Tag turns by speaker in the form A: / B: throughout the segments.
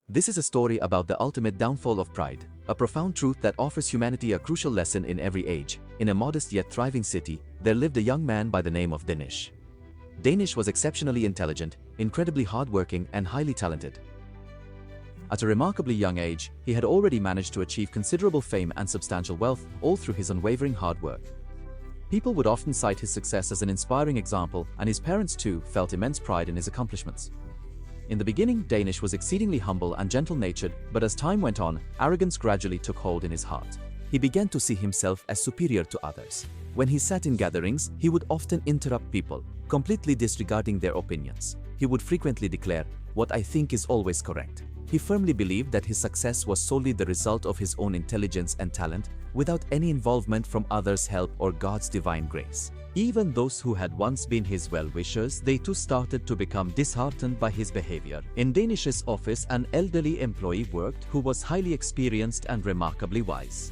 A: This is a story about the ultimate downfall of pride, a profound truth that offers humanity a crucial lesson in every age. In a modest yet thriving city, there lived a young man by the name of Danish. Danish was exceptionally intelligent, incredibly hardworking, and highly talented. At a remarkably young age, he had already managed to achieve considerable fame and substantial wealth, all through his unwavering hard work. People would often cite his success as an inspiring example, and his parents too felt immense pride in his accomplishments. In the beginning, Danish was exceedingly humble and gentle-natured, but as time went on, arrogance gradually took hold in his heart. He began to see himself as superior to others. When he sat in gatherings, he would often interrupt people, completely disregarding their opinions. He would frequently declare, "What I think is always correct." He firmly believed that his success was solely the result of his own intelligence and talent, without any involvement from others' help or God's divine grace. Even those who had once been his well-wishers, they too started to become disheartened by his behavior. In Danish's office, an elderly employee worked who was highly experienced and remarkably wise.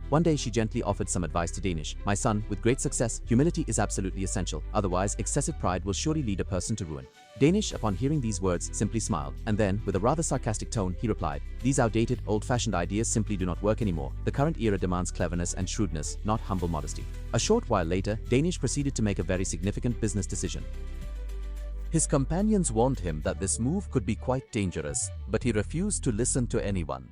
A: One day she gently offered some advice to Danish. "My son, with great success, humility is absolutely essential. Otherwise, excessive pride will surely lead a person to ruin." Danish, upon hearing these words, simply smiled, and then, with a rather sarcastic tone, he replied, "These outdated, old-fashioned ideas simply do not work anymore. The current era demands cleverness and shrewdness, not humble modesty." A short while later, Danish proceeded to make a very significant business decision. His companions warned him that this move could be quite dangerous, but he refused to listen to anyone.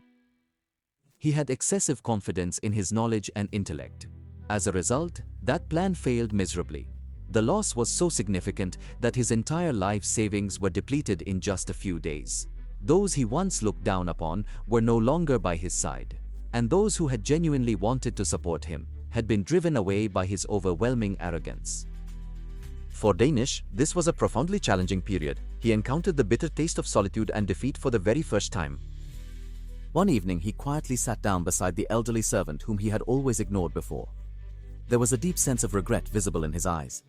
A: He had excessive confidence in his knowledge and intellect. As a result, that plan failed miserably. The loss was so significant that his entire life savings were depleted in just a few days. Those he once looked down upon were no longer by his side, and those who had genuinely wanted to support him had been driven away by his overwhelming arrogance. For Danish, this was a profoundly challenging period. He encountered the bitter taste of solitude and defeat for the very first time. One evening, he quietly sat down beside the elderly servant whom he had always ignored before. There was a deep sense of regret visible in his eyes.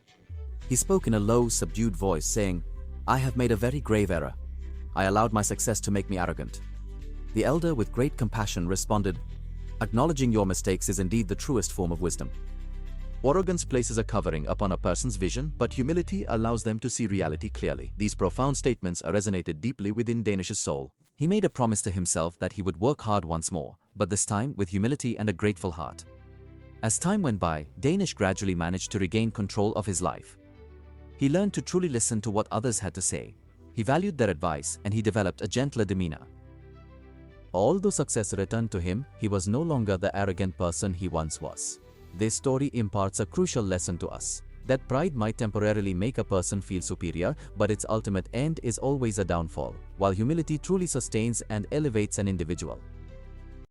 A: He spoke in a low, subdued voice, saying, "I have made a very grave error. I allowed my success to make me arrogant." The elder, with great compassion, responded, "Acknowledging your mistakes is indeed the truest form of wisdom." Arrogance places a covering upon a person's vision, but humility allows them to see reality clearly. These profound statements resonated deeply within Danish's soul. He made a promise to himself that he would work hard once more, but this time with humility and a grateful heart. As time went by, Danish gradually managed to regain control of his life. He learned to truly listen to what others had to say. He valued their advice, and he developed a gentler demeanor. Although success returned to him, he was no longer the arrogant person he once was. This story imparts a crucial lesson to us, that pride might temporarily make a person feel superior, but its ultimate end is always a downfall, while humility truly sustains and elevates an individual.